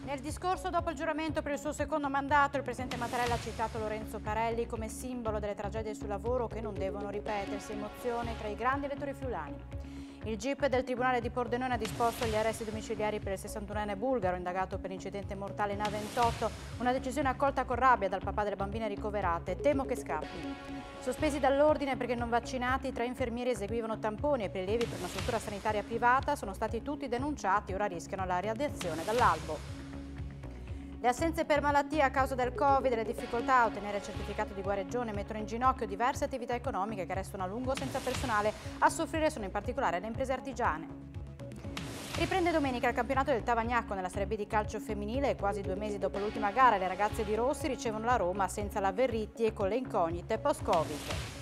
Nel discorso dopo il giuramento per il suo secondo mandato, il presidente Mattarella ha citato Lorenzo Parelli come simbolo delle tragedie sul lavoro che non devono ripetersi, emozione tra i grandi elettori friulani. Il GIP del Tribunale di Pordenone ha disposto gli arresti domiciliari per il 61enne bulgaro indagato per l'incidente mortale in A28, una decisione accolta con rabbia dal papà delle bambine ricoverate. Temo che scappi. Sospesi dall'ordine perché non vaccinati, 3 infermieri eseguivano tamponi e prelievi per una struttura sanitaria privata, sono stati tutti denunciati, ora rischiano la radiazione dall'albo. Le assenze per malattia a causa del Covid e le difficoltà a ottenere il certificato di guarigione mettono in ginocchio diverse attività economiche che restano a lungo senza personale. A soffrire sono in particolare le imprese artigiane. Riprende domenica il campionato del Tavagnacco nella Serie B di calcio femminile e quasi 2 mesi dopo l'ultima gara le ragazze di Rossi ricevono la Roma senza la Verritti e con le incognite post-Covid.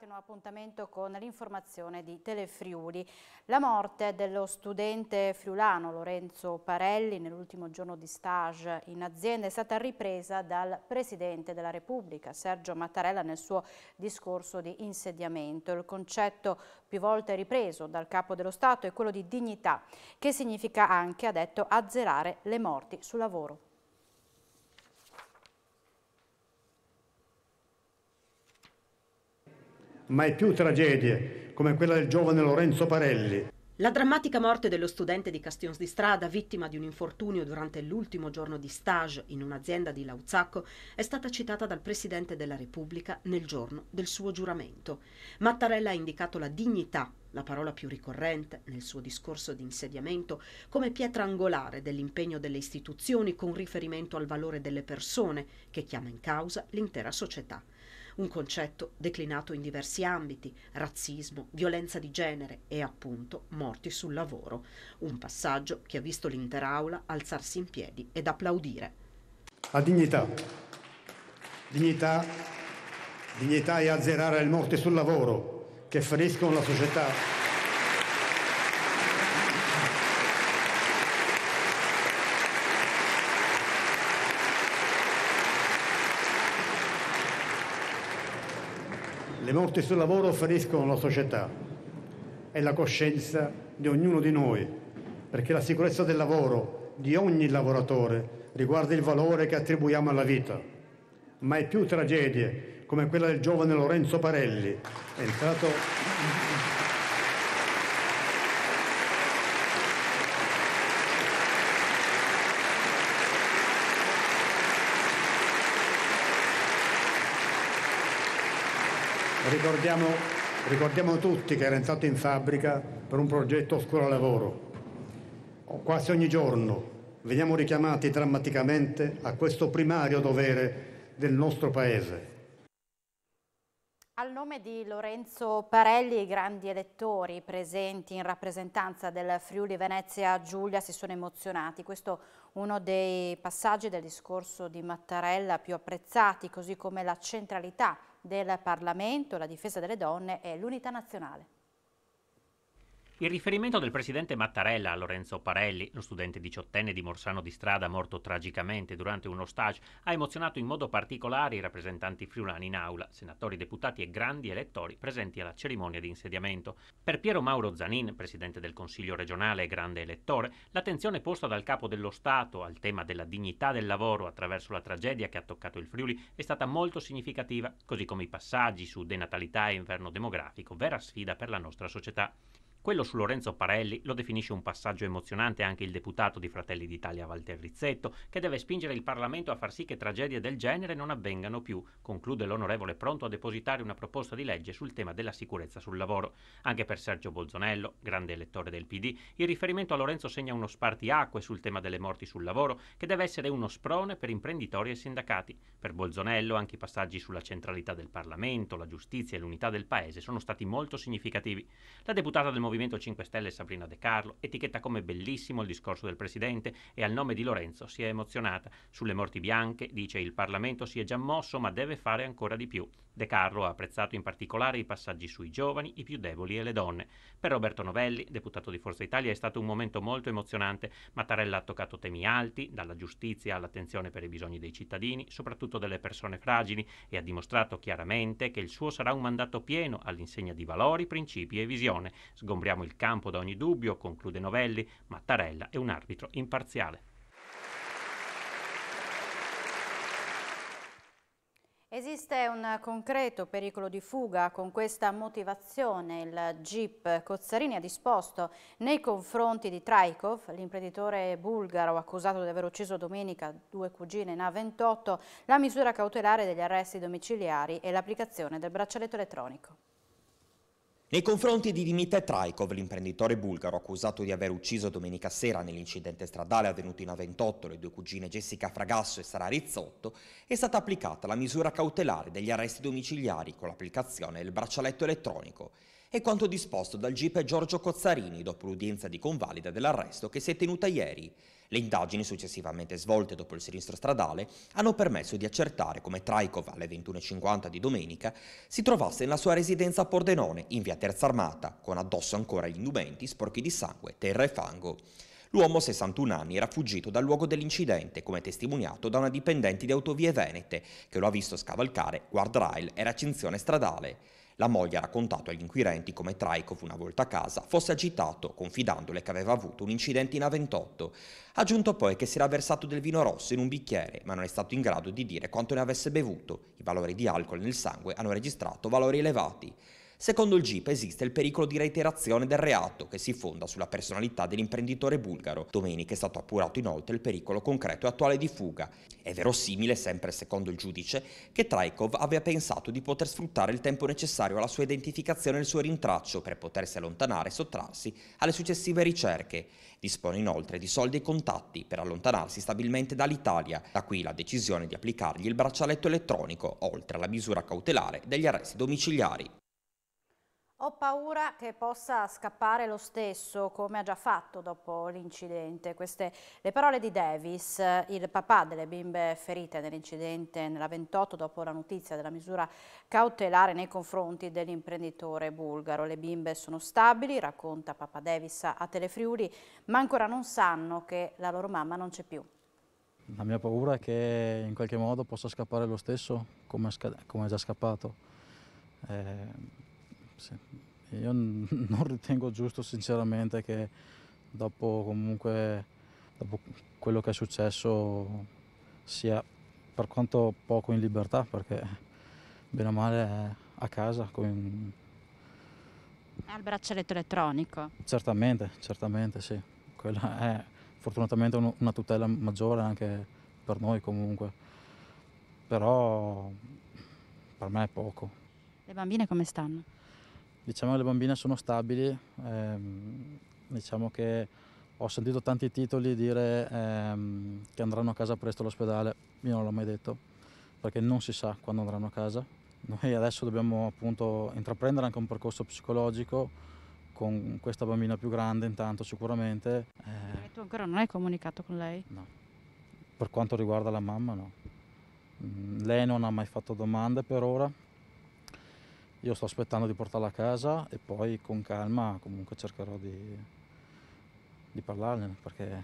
Un nuovo appuntamento con l'informazione di Telefriuli. La morte dello studente friulano Lorenzo Parelli nell'ultimo giorno di stage in azienda è stata ripresa dal Presidente della Repubblica, Sergio Mattarella, nel suo discorso di insediamento. Il concetto più volte ripreso dal Capo dello Stato è quello di dignità, che significa anche, ha detto, azzerare le morti sul lavoro. Mai più tragedie come quella del giovane Lorenzo Parelli. La drammatica morte dello studente di Castions di Strada, vittima di un infortunio durante l'ultimo giorno di stage in un'azienda di Lauzacco, è stata citata dal Presidente della Repubblica nel giorno del suo giuramento. Mattarella ha indicato la dignità, la parola più ricorrente nel suo discorso di insediamento, come pietra angolare dell'impegno delle istituzioni con riferimento al valore delle persone che chiama in causa l'intera società. Un concetto declinato in diversi ambiti: razzismo, violenza di genere e appunto morti sul lavoro. Un passaggio che ha visto l'intera aula alzarsi in piedi ed applaudire. La dignità. Dignità è azzerare le morti sul lavoro che feriscono la società. Le morti sul lavoro feriscono la società e la coscienza di ognuno di noi, perché la sicurezza del lavoro di ogni lavoratore riguarda il valore che attribuiamo alla vita. Mai più tragedie come quella del giovane Lorenzo Parelli, entrato... Ricordiamo tutti che era entrato in fabbrica per un progetto scuola lavoro. Quasi ogni giorno veniamo richiamati drammaticamente a questo primario dovere del nostro Paese. Al nome di Lorenzo Parelli, i grandi elettori presenti in rappresentanza del Friuli Venezia Giulia si sono emozionati. Questo è uno dei passaggi del discorso di Mattarella più apprezzati, così come la centralità del Parlamento, la difesa delle donne e l'unità nazionale. Il riferimento del presidente Mattarella a Lorenzo Parelli, lo studente 18enne di Morsano di Strada morto tragicamente durante uno stage, ha emozionato in modo particolare i rappresentanti friulani in aula, senatori, deputati e grandi elettori presenti alla cerimonia di insediamento. Per Piero Mauro Zanin, presidente del Consiglio regionale e grande elettore, l'attenzione posta dal Capo dello Stato al tema della dignità del lavoro attraverso la tragedia che ha toccato il Friuli è stata molto significativa, così come i passaggi su denatalità e inverno demografico, vera sfida per la nostra società. Quello su Lorenzo Parelli lo definisce un passaggio emozionante anche il deputato di Fratelli d'Italia Walter Rizzetto, che deve spingere il Parlamento a far sì che tragedie del genere non avvengano più. Conclude l'onorevole pronto a depositare una proposta di legge sul tema della sicurezza sul lavoro. Anche per Sergio Bolzonello, grande elettore del PD, il riferimento a Lorenzo segna uno spartiacque sul tema delle morti sul lavoro, che deve essere uno sprone per imprenditori e sindacati. Per Bolzonello anche i passaggi sulla centralità del Parlamento, la giustizia e l'unità del Paese sono stati molto significativi. La deputata del Movimento 5 Stelle Sabrina De Carlo etichetta come bellissimo il discorso del Presidente e al nome di Lorenzo si è emozionata. Sulle morti bianche, dice, il Parlamento si è già mosso ma deve fare ancora di più. De Carlo ha apprezzato in particolare i passaggi sui giovani, i più deboli e le donne. Per Roberto Novelli, deputato di Forza Italia, è stato un momento molto emozionante. Mattarella ha toccato temi alti, dalla giustizia all'attenzione per i bisogni dei cittadini, soprattutto delle persone fragili, e ha dimostrato chiaramente che il suo sarà un mandato pieno all'insegna di valori, principi e visione. Sgombriamo il campo da ogni dubbio, conclude Novelli. Mattarella è un arbitro imparziale. Esiste un concreto pericolo di fuga. Con questa motivazione il GIP Cozzarini ha disposto nei confronti di Traikov, l'imprenditore bulgaro accusato di aver ucciso domenica 2 cugine in A28, la misura cautelare degli arresti domiciliari e l'applicazione del braccialetto elettronico. Nei confronti di Dimitar Traikov, l'imprenditore bulgaro accusato di aver ucciso domenica sera nell'incidente stradale avvenuto in A28 le 2 cugine Jessica Fragasso e Sara Rizzotto, è stata applicata la misura cautelare degli arresti domiciliari con l'applicazione del braccialetto elettronico. È quanto disposto dal GIP Giorgio Cozzarini dopo l'udienza di convalida dell'arresto che si è tenuta ieri. Le indagini successivamente svolte dopo il sinistro stradale hanno permesso di accertare come Traikov alle 21:50 di domenica si trovasse nella sua residenza a Pordenone, in via Terza Armata, con addosso ancora gli indumenti sporchi di sangue, terra e fango. L'uomo, 61 anni, era fuggito dal luogo dell'incidente, come testimoniato da una dipendente di Autovie Venete, che lo ha visto scavalcare guardrail e recinzione stradale. La moglie ha raccontato agli inquirenti come Traikov, una volta a casa, fosse agitato, confidandole che aveva avuto un incidente in A28. Ha aggiunto poi che si era versato del vino rosso in un bicchiere, ma non è stato in grado di dire quanto ne avesse bevuto. I valori di alcol nel sangue hanno registrato valori elevati. Secondo il GIP esiste il pericolo di reiterazione del reato che si fonda sulla personalità dell'imprenditore bulgaro. Domenica è stato appurato inoltre il pericolo concreto e attuale di fuga. È verosimile, sempre secondo il giudice, che Traikov aveva pensato di poter sfruttare il tempo necessario alla sua identificazione e il suo rintraccio per potersi allontanare e sottrarsi alle successive ricerche. Dispone inoltre di soldi e contatti per allontanarsi stabilmente dall'Italia, da qui la decisione di applicargli il braccialetto elettronico, oltre alla misura cautelare degli arresti domiciliari. Ho paura che possa scappare lo stesso, come ha già fatto dopo l'incidente. Queste le parole di Davis, il papà delle bimbe ferite nell'incidente nella 28 dopo la notizia della misura cautelare nei confronti dell'imprenditore bulgaro. Le bimbe sono stabili, racconta papà Davis a Telefriuli, ma ancora non sanno che la loro mamma non c'è più. La mia paura è che in qualche modo possa scappare lo stesso, come è già scappato. Sì. Io non ritengo giusto sinceramente che dopo quello che è successo sia per quanto poco in libertà, perché bene o male è a casa. Ha il braccialetto elettronico? Certamente sì. Quella è fortunatamente una tutela maggiore anche per noi comunque, però per me è poco. Le bambine come stanno? Diciamo che le bambine sono stabili, diciamo che ho sentito tanti titoli dire che andranno a casa presto all'ospedale. Io non l'ho mai detto, perché non si sa quando andranno a casa. Noi adesso dobbiamo appunto intraprendere anche un percorso psicologico con questa bambina più grande intanto sicuramente. Tu ancora non hai comunicato con lei? No, per quanto riguarda la mamma no. Lei non ha mai fatto domande per ora. Io sto aspettando di portarla a casa e poi con calma comunque cercherò di parlarne, perché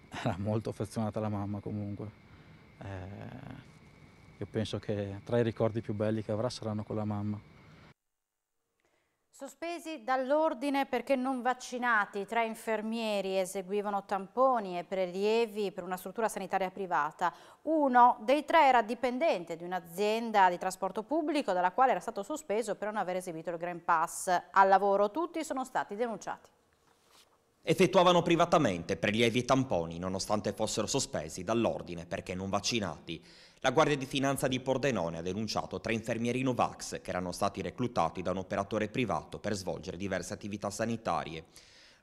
era molto affezionata alla mamma comunque. Io penso che tra i ricordi più belli che avrà saranno con la mamma. Sospesi dall'ordine perché non vaccinati, 3 infermieri eseguivano tamponi e prelievi per una struttura sanitaria privata. Uno dei 3 era dipendente di un'azienda di trasporto pubblico dalla quale era stato sospeso per non aver eseguito il Green Pass al lavoro. Tutti sono stati denunciati. Effettuavano privatamente prelievi e tamponi nonostante fossero sospesi dall'ordine perché non vaccinati. La Guardia di Finanza di Pordenone ha denunciato 3 infermieri Novax che erano stati reclutati da un operatore privato per svolgere diverse attività sanitarie.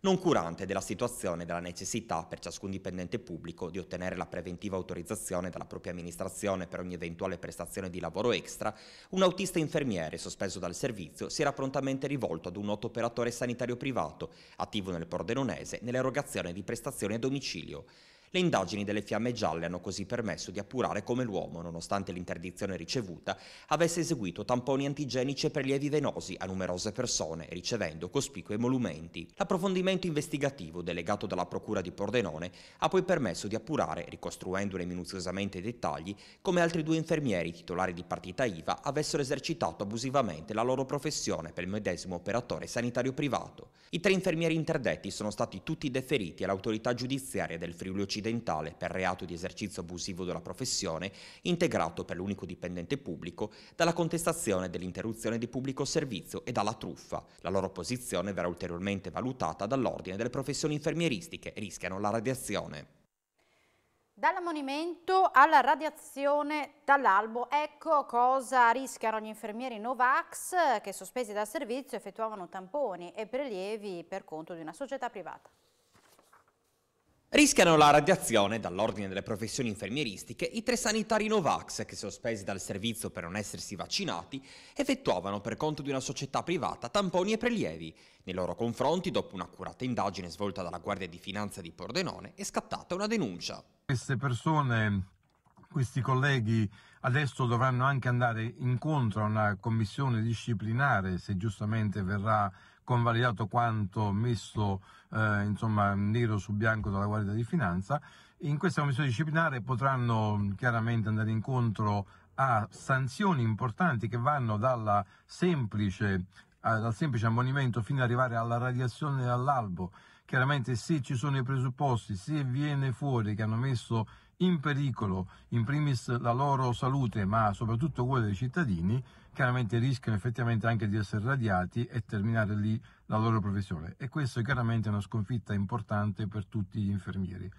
Non curante della situazione e della necessità per ciascun dipendente pubblico di ottenere la preventiva autorizzazione dalla propria amministrazione per ogni eventuale prestazione di lavoro extra, un autista infermiere sospeso dal servizio si era prontamente rivolto ad un noto operatore sanitario privato, attivo nel Pordenonese nell'erogazione di prestazioni a domicilio. Le indagini delle Fiamme Gialle hanno così permesso di appurare come l'uomo, nonostante l'interdizione ricevuta, avesse eseguito tamponi antigenici e prelievi venosi a numerose persone, ricevendo cospicui emolumenti. L'approfondimento investigativo delegato dalla Procura di Pordenone ha poi permesso di appurare, ricostruendone minuziosamente i dettagli, come altri 2 infermieri titolari di partita IVA avessero esercitato abusivamente la loro professione per il medesimo operatore sanitario privato. I 3 infermieri interdetti sono stati tutti deferiti all'autorità giudiziaria del Friuli Occidentale per reato di esercizio abusivo della professione, integrato per l'unico dipendente pubblico dalla contestazione dell'interruzione di pubblico servizio e dalla truffa. La loro posizione verrà ulteriormente valutata dall'Ordine delle Professioni Infermieristiche e rischiano la radiazione. Dall'ammonimento alla radiazione dall'albo, ecco cosa rischiano gli infermieri Novax che, sospesi dal servizio, effettuavano tamponi e prelievi per conto di una società privata. Rischiano la radiazione, dall'Ordine delle Professioni Infermieristiche, i 3 sanitari Novax che, sospesi dal servizio per non essersi vaccinati, effettuavano per conto di una società privata tamponi e prelievi. Nei loro confronti, dopo un'accurata indagine svolta dalla Guardia di Finanza di Pordenone, è scattata una denuncia. Queste persone, questi colleghi, adesso dovranno anche andare incontro a una commissione disciplinare, se giustamente verrà convalidato quanto messo nero su bianco dalla Guardia di Finanza. In questa commissione disciplinare potranno chiaramente andare incontro a sanzioni importanti che vanno dal semplice ammonimento fino ad arrivare alla radiazione dall'albo. Chiaramente, se ci sono i presupposti, se viene fuori che hanno messo in pericolo in primis la loro salute, ma soprattutto quella dei cittadini, chiaramente rischiano effettivamente anche di essere radiati e terminare lì la loro professione. E questo chiaramente è una sconfitta importante per tutti gli infermieri.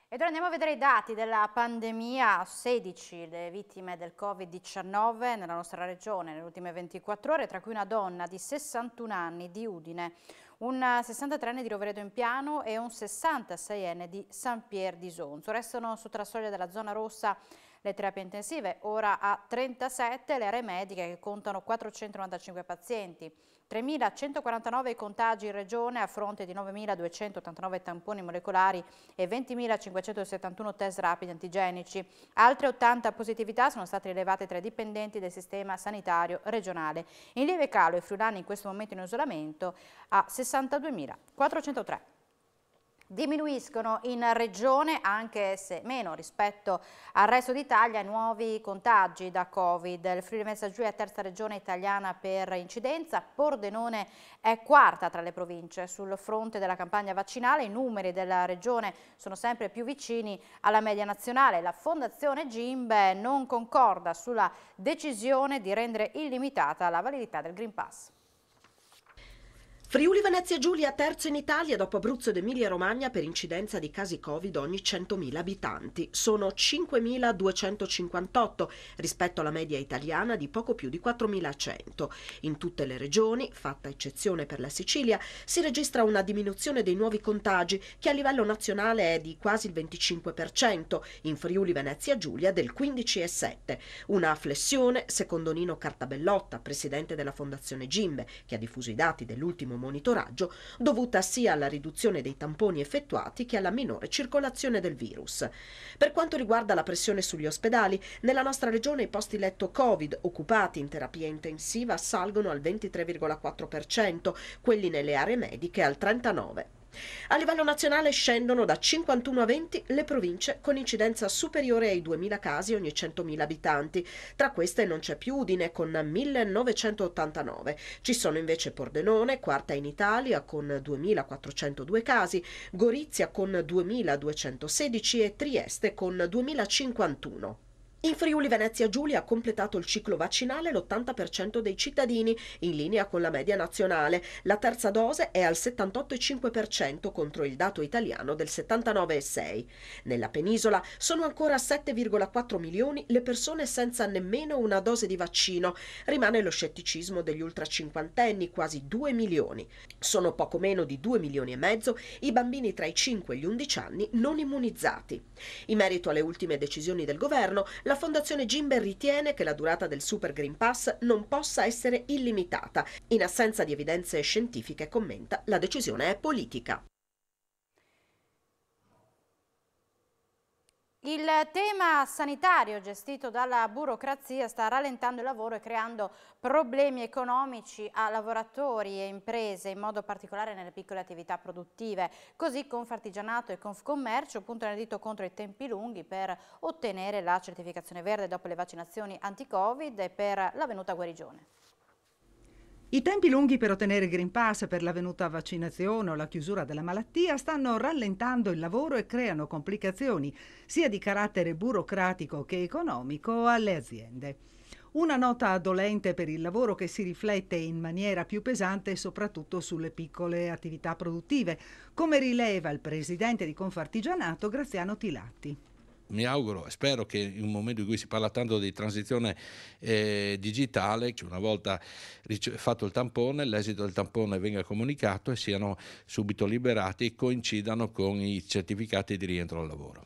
Ed ora andiamo a vedere i dati della pandemia. 16 le vittime del Covid-19 nella nostra regione nelle ultime 24 ore, tra cui una donna di 61 anni di Udine, un 63enne di Roveredo in Piano e un 66enne di San Pier di Sonzo. Restano sotto la soglia della zona rossa le terapie intensive, ora a 37 le aree mediche che contano 495 pazienti. 3.149 i contagi in regione a fronte di 9.289 tamponi molecolari e 20.571 test rapidi antigenici. Altre 80 positività sono state rilevate tra i dipendenti del sistema sanitario regionale. In lieve calo i friulani in questo momento in isolamento a 62.403. Diminuiscono in regione, anche se meno rispetto al resto d'Italia, i nuovi contagi da Covid. Il Friuli Venezia Giulia è terza regione italiana per incidenza, Pordenone è quarta tra le province. Sul fronte della campagna vaccinale i numeri della regione sono sempre più vicini alla media nazionale. La Fondazione Gimbe non concorda sulla decisione di rendere illimitata la validità del Green Pass. Friuli Venezia Giulia terzo in Italia dopo Abruzzo ed Emilia Romagna per incidenza di casi Covid ogni 100.000 abitanti. Sono 5.258 rispetto alla media italiana di poco più di 4.100. In tutte le regioni, fatta eccezione per la Sicilia, si registra una diminuzione dei nuovi contagi che a livello nazionale è di quasi il 25%, in Friuli Venezia Giulia del 15,7%. Una flessione, secondo Nino Cartabellotta, presidente della Fondazione Gimbe, che ha diffuso i dati dell'ultimo monitoraggio, dovuta sia alla riduzione dei tamponi effettuati che alla minore circolazione del virus. Per quanto riguarda la pressione sugli ospedali, nella nostra regione i posti letto Covid occupati in terapia intensiva salgono al 23,4%, quelli nelle aree mediche al 39%. A livello nazionale scendono da 51 a 20 le province con incidenza superiore ai 2.000 casi ogni 100.000 abitanti. Tra queste non c'è più Udine con 1.989. Ci sono invece Pordenone, quarta in Italia con 2.402 casi, Gorizia con 2.216 e Trieste con 2.051. In Friuli Venezia Giulia ha completato il ciclo vaccinale l'80% dei cittadini, in linea con la media nazionale. La terza dose è al 78,5% contro il dato italiano del 79,6%. Nella penisola sono ancora 7,4 milioni le persone senza nemmeno una dose di vaccino. Rimane lo scetticismo degli ultracinquantenni, quasi 2 milioni. Sono poco meno di 2 milioni e mezzo i bambini tra i 5 e gli 11 anni non immunizzati. In merito alle ultime decisioni del governo, la Fondazione Gimbe ritiene che la durata del Super Green Pass non possa essere illimitata. In assenza di evidenze scientifiche, commenta, la decisione è politica. Il tema sanitario gestito dalla burocrazia sta rallentando il lavoro e creando problemi economici a lavoratori e imprese, in modo particolare nelle piccole attività produttive. Così Confartigianato e Confcommercio puntano il dito contro i tempi lunghi per ottenere la certificazione verde dopo le vaccinazioni anti-Covid e per la venuta guarigione. I tempi lunghi per ottenere il Green Pass per l'avvenuta vaccinazione o la chiusura della malattia stanno rallentando il lavoro e creano complicazioni sia di carattere burocratico che economico alle aziende. Una nota dolente per il lavoro che si riflette in maniera più pesante soprattutto sulle piccole attività produttive, come rileva il presidente di Confartigianato Graziano Tilatti. Mi auguro e spero che in un momento in cui si parla tanto di transizione digitale, che una volta fatto il tampone, l'esito del tampone venga comunicato e siano subito liberati e coincidano con i certificati di rientro al lavoro.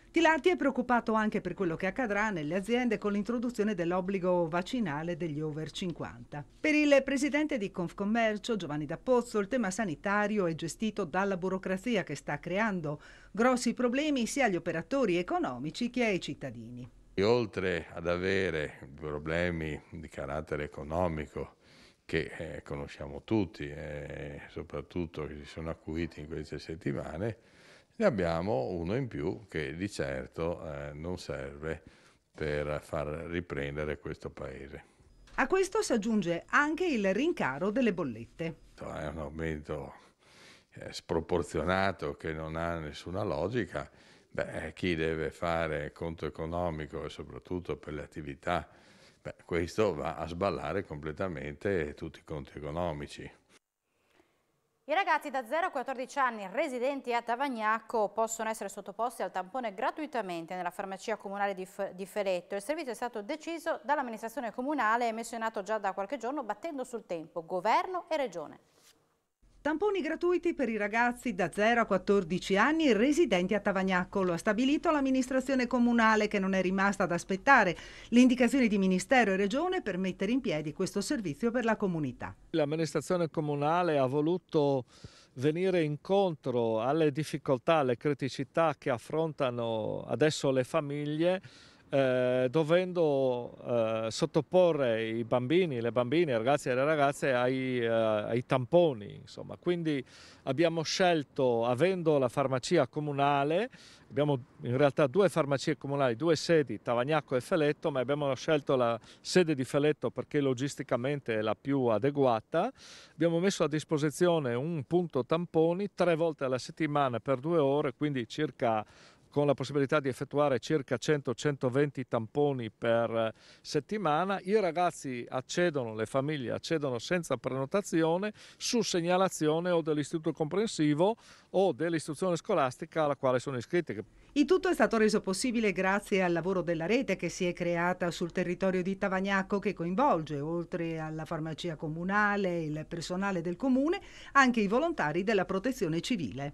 Tilatti è preoccupato anche per quello che accadrà nelle aziende con l'introduzione dell'obbligo vaccinale degli over 50. Per il presidente di Confcommercio, Giovanni D'Appozzo, il tema sanitario è gestito dalla burocrazia che sta creando grossi problemi sia agli operatori economici che ai cittadini. E oltre ad avere problemi di carattere economico che conosciamo tutti e soprattutto che si sono acuiti in queste settimane, ne abbiamo uno in più che di certo non serve per far riprendere questo paese. A questo si aggiunge anche il rincaro delle bollette. È un aumento sproporzionato che non ha nessuna logica. Chi deve fare conto economico e soprattutto per le attività, questo va a sballare completamente tutti i conti economici. I ragazzi da 0 a 14 anni residenti a Tavagnacco possono essere sottoposti al tampone gratuitamente nella farmacia comunale di Feletto. Il servizio è stato deciso dall'amministrazione comunale e messo in atto già da qualche giorno battendo sul tempo governo e regione. Tamponi gratuiti per i ragazzi da 0 a 14 anni residenti a Tavagnacco. Lo ha stabilito l'amministrazione comunale, che non è rimasta ad aspettare le indicazioni di Ministero e Regione per mettere in piedi questo servizio per la comunità. L'amministrazione comunale ha voluto venire incontro alle difficoltà, alle criticità che affrontano adesso le famiglie, dovendo sottoporre i bambini, le bambine, i ragazzi e le ragazze ai tamponi. Insomma. Quindi abbiamo scelto, avendo la farmacia comunale, abbiamo in realtà 2 farmacie comunali, 2 sedi, Tavagnacco e Feletto, ma abbiamo scelto la sede di Feletto perché logisticamente è la più adeguata. Abbiamo messo a disposizione un punto tamponi 3 volte alla settimana per 2 ore, quindi circa con la possibilità di effettuare circa 100-120 tamponi per settimana. I ragazzi accedono, le famiglie accedono senza prenotazione, su segnalazione o dell'istituto comprensivo o dell'istituzione scolastica alla quale sono iscritti. Il tutto è stato reso possibile grazie al lavoro della rete che si è creata sul territorio di Tavagnacco, che coinvolge, oltre alla farmacia comunale, il personale del comune, anche i volontari della protezione civile.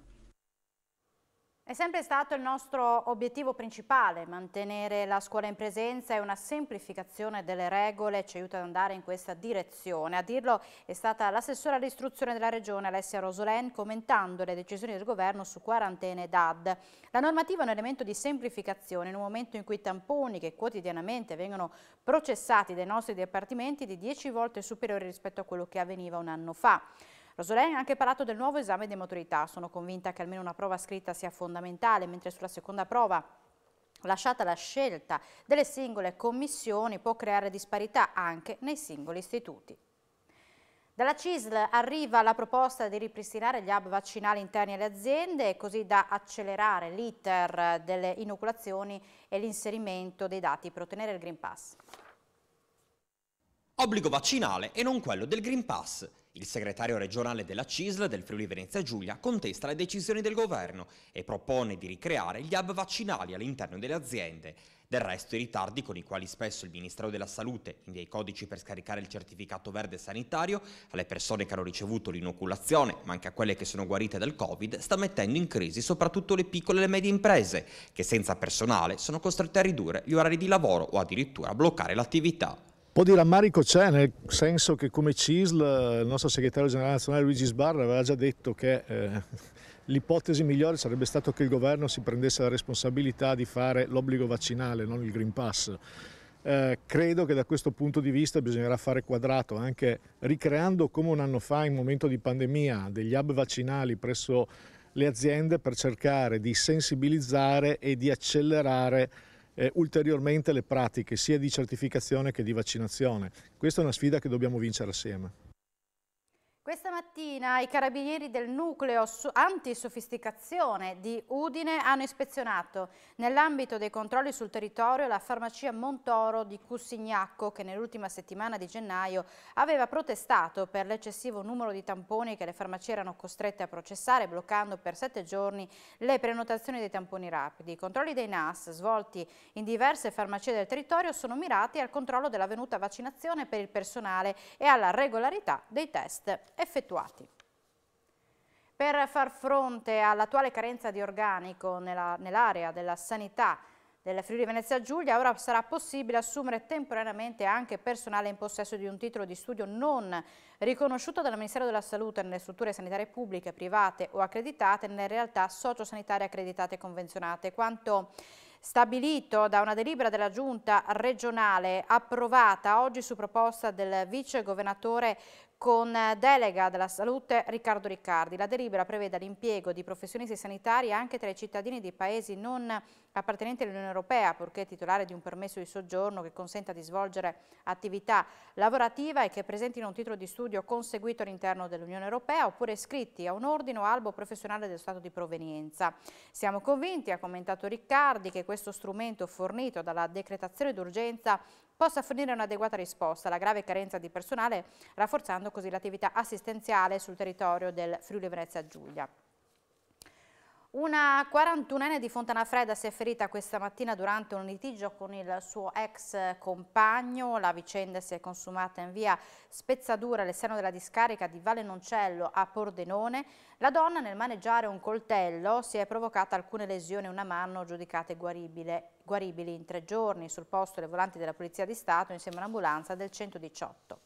È sempre stato il nostro obiettivo principale, mantenere la scuola in presenza e una semplificazione delle regole ci aiuta ad andare in questa direzione. A dirlo è stata l'assessora all'istruzione della Regione Alessia Rosolén, commentando le decisioni del governo su quarantene e DAD. La normativa è un elemento di semplificazione in un momento in cui i tamponi che quotidianamente vengono processati dai nostri dipartimenti di 10 volte superiori rispetto a quello che avveniva un anno fa. Rosolén ha anche parlato del nuovo esame di maturità. Sono convinta che almeno una prova scritta sia fondamentale, mentre sulla seconda prova, lasciata la scelta delle singole commissioni, può creare disparità anche nei singoli istituti. Dalla CISL arriva la proposta di ripristinare gli hub vaccinali interni alle aziende, così da accelerare l'iter delle inoculazioni e l'inserimento dei dati per ottenere il Green Pass. Obbligo vaccinale e non quello del Green Pass. Il segretario regionale della CISL del Friuli Venezia Giulia contesta le decisioni del governo e propone di ricreare gli hub vaccinali all'interno delle aziende. Del resto i ritardi con i quali spesso il Ministero della Salute invia i codici per scaricare il certificato verde sanitario alle persone che hanno ricevuto l'inoculazione, ma anche a quelle che sono guarite dal Covid, sta mettendo in crisi soprattutto le piccole e le medie imprese, che senza personale sono costrette a ridurre gli orari di lavoro o addirittura a bloccare l'attività. Un po' di rammarico c'è, nel senso che come CISL il nostro segretario generale nazionale Luigi Sbarra aveva già detto che l'ipotesi migliore sarebbe stato che il governo si prendesse la responsabilità di fare l'obbligo vaccinale, non il Green Pass. Credo che da questo punto di vista bisognerà fare quadrato, anche ricreando come un anno fa in momento di pandemia degli hub vaccinali presso le aziende per cercare di sensibilizzare e di accelerare ulteriormente le pratiche sia di certificazione che di vaccinazione. Questa è una sfida che dobbiamo vincere assieme. Questa mattina i carabinieri del nucleo antisofisticazione di Udine hanno ispezionato nell'ambito dei controlli sul territorio la farmacia Montoro di Cussignacco, che nell'ultima settimana di gennaio aveva protestato per l'eccessivo numero di tamponi che le farmacie erano costrette a processare, bloccando per 7 giorni le prenotazioni dei tamponi rapidi. I controlli dei NAS svolti in diverse farmacie del territorio sono mirati al controllo dell'avvenuta vaccinazione per il personale e alla regolarità dei test effettuati. Per far fronte all'attuale carenza di organico nell'area della sanità del Friuli Venezia Giulia, ora sarà possibile assumere temporaneamente anche personale in possesso di un titolo di studio non riconosciuto dal Ministero della Salute nelle strutture sanitarie pubbliche, private o accreditate nelle realtà sociosanitarie accreditate e convenzionate, quanto stabilito da una delibera della Giunta regionale approvata oggi su proposta del vice governatore con delega della salute Riccardo Riccardi. La delibera prevede l'impiego di professionisti sanitari anche tra i cittadini di paesi non appartenenti all'Unione Europea, purché titolari di un permesso di soggiorno che consenta di svolgere attività lavorativa e che presentino un titolo di studio conseguito all'interno dell'Unione Europea oppure iscritti a un ordine o albo professionale dello Stato di provenienza. Siamo convinti, ha commentato Riccardi, che questo strumento fornito dalla decretazione d'urgenza possa fornire un'adeguata risposta alla grave carenza di personale, rafforzando così l'attività assistenziale sul territorio del Friuli Venezia Giulia. Una 41enne di Fontanafredda si è ferita questa mattina durante un litigio con il suo ex compagno. La vicenda si è consumata in via Spezzadura all'esterno della discarica di Valle Noncello a Pordenone. La donna, nel maneggiare un coltello, si è provocata alcune lesioni a una mano giudicate guaribili in 3 giorni. Sul posto le volanti della Polizia di Stato insieme all'ambulanza del 118.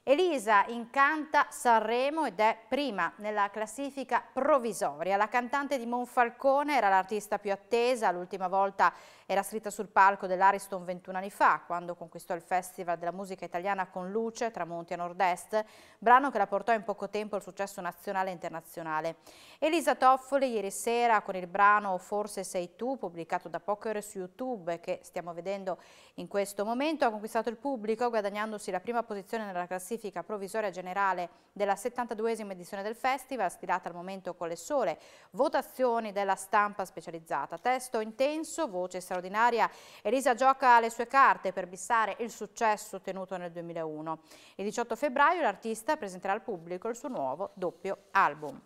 Elisa incanta Sanremo ed è prima nella classifica provvisoria. La cantante di Monfalcone era l'artista più attesa, l'ultima volta era scritta sul palco dell'Ariston 21 anni fa, quando conquistò il Festival della musica italiana con Luce, Tramonti a Nord-Est, brano che la portò in poco tempo al successo nazionale e internazionale. Elisa Toffoli ieri sera con il brano Forse sei tu, pubblicato da poche ore su YouTube, che stiamo vedendo in questo momento, ha conquistato il pubblico guadagnandosi la prima posizione nella classifica provvisoria generale della 72esima edizione del Festival, stilata al momento con le sole votazioni della stampa specializzata. Testo intenso, voce straordinaria, Elisa gioca le sue carte per bissare il successo ottenuto nel 2001. Il 18 febbraio l'artista presenterà al pubblico il suo nuovo doppio album.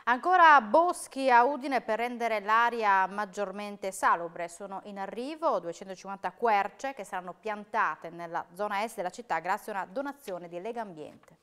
Ancora boschi a Udine per rendere l'aria maggiormente salubre. Sono in arrivo 250 querce che saranno piantate nella zona est della città grazie a una donazione di Legambiente.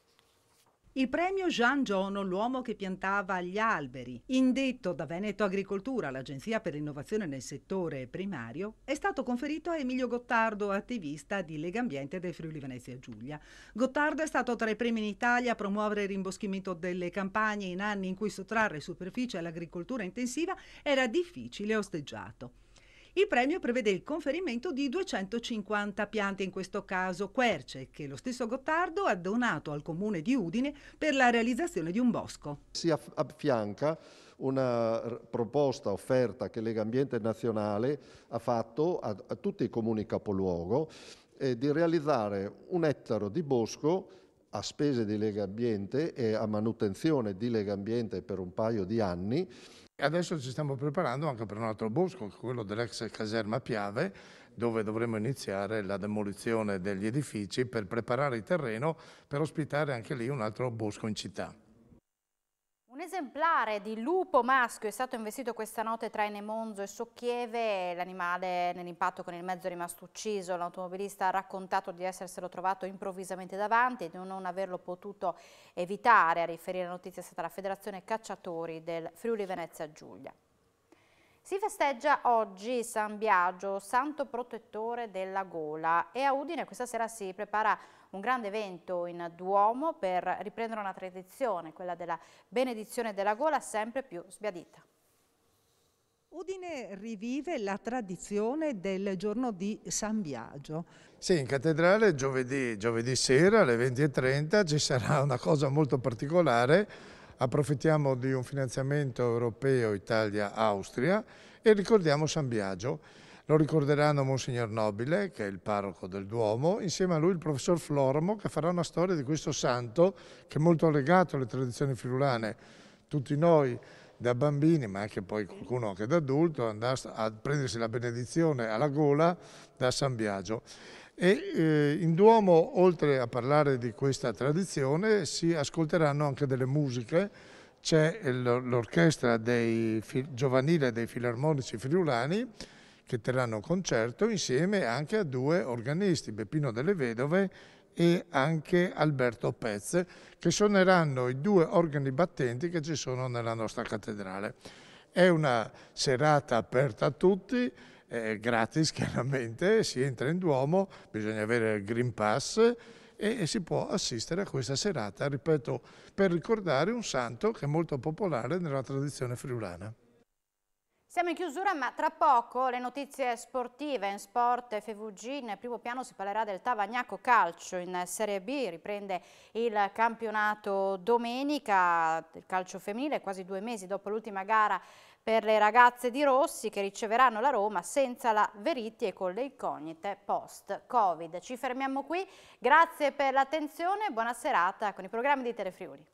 Il premio Jean Giono, l'uomo che piantava gli alberi, indetto da Veneto Agricoltura, l'agenzia per l'innovazione nel settore primario, è stato conferito a Emilio Gottardo, attivista di Legambiente del Friuli Venezia Giulia. Gottardo è stato tra i primi in Italia a promuovere il rimboschimento delle campagne in anni in cui sottrarre superficie all'agricoltura intensiva era difficile e osteggiato. Il premio prevede il conferimento di 250 piante, in questo caso querce, che lo stesso Gottardo ha donato al comune di Udine per la realizzazione di un bosco. Si affianca una proposta offerta che Legambiente Nazionale ha fatto a tutti i comuni capoluogo di realizzare 1 ettaro di bosco a spese di Legambiente e a manutenzione di Legambiente per un paio di anni. Adesso ci stiamo preparando anche per un altro bosco, quello dell'ex caserma Piave, dove dovremo iniziare la demolizione degli edifici per preparare il terreno per ospitare anche lì un altro bosco in città. Un esemplare di lupo maschio è stato investito questa notte tra Enemonzo e Socchieve. L'animale nell'impatto con il mezzo è rimasto ucciso. L'automobilista ha raccontato di esserselo trovato improvvisamente davanti e di non averlo potuto evitare. A riferire la notizia è stata la Federazione Cacciatori del Friuli Venezia Giulia. Si festeggia oggi San Biagio, santo protettore della gola, e a Udine questa sera si prepara un grande evento in Duomo per riprendere una tradizione, quella della benedizione della gola, sempre più sbiadita. Udine rivive la tradizione del giorno di San Biagio. Sì, in cattedrale giovedì sera alle 20:30 ci sarà una cosa molto particolare. Approfittiamo di un finanziamento europeo Italia-Austria e ricordiamo San Biagio. Lo ricorderanno Monsignor Nobile, che è il parroco del Duomo, insieme a lui il professor Floramo, che farà una storia di questo santo che è molto legato alle tradizioni friulane. Tutti noi da bambini, ma anche poi qualcuno anche da adulto, andava a prendersi la benedizione alla gola da San Biagio. E in Duomo, oltre a parlare di questa tradizione, si ascolteranno anche delle musiche. C'è l'orchestra giovanile dei filarmonici friulani che terranno un concerto insieme anche a due organisti, Beppino delle Vedove e anche Alberto Pez, che suoneranno i due organi battenti che ci sono nella nostra cattedrale. È una serata aperta a tutti, gratis chiaramente, si entra in Duomo, bisogna avere il Green Pass e si può assistere a questa serata, ripeto, per ricordare un santo che è molto popolare nella tradizione friulana. Siamo in chiusura, ma tra poco le notizie sportive. In Sport FVG in primo piano si parlerà del Tavagnacco Calcio in Serie B, riprende il campionato domenica del calcio femminile, quasi 2 mesi dopo l'ultima gara per le ragazze di Rossi, che riceveranno la Roma senza la Veriti e con le incognite post-Covid. Ci fermiamo qui, grazie per l'attenzione e buona serata con i programmi di Telefriuli.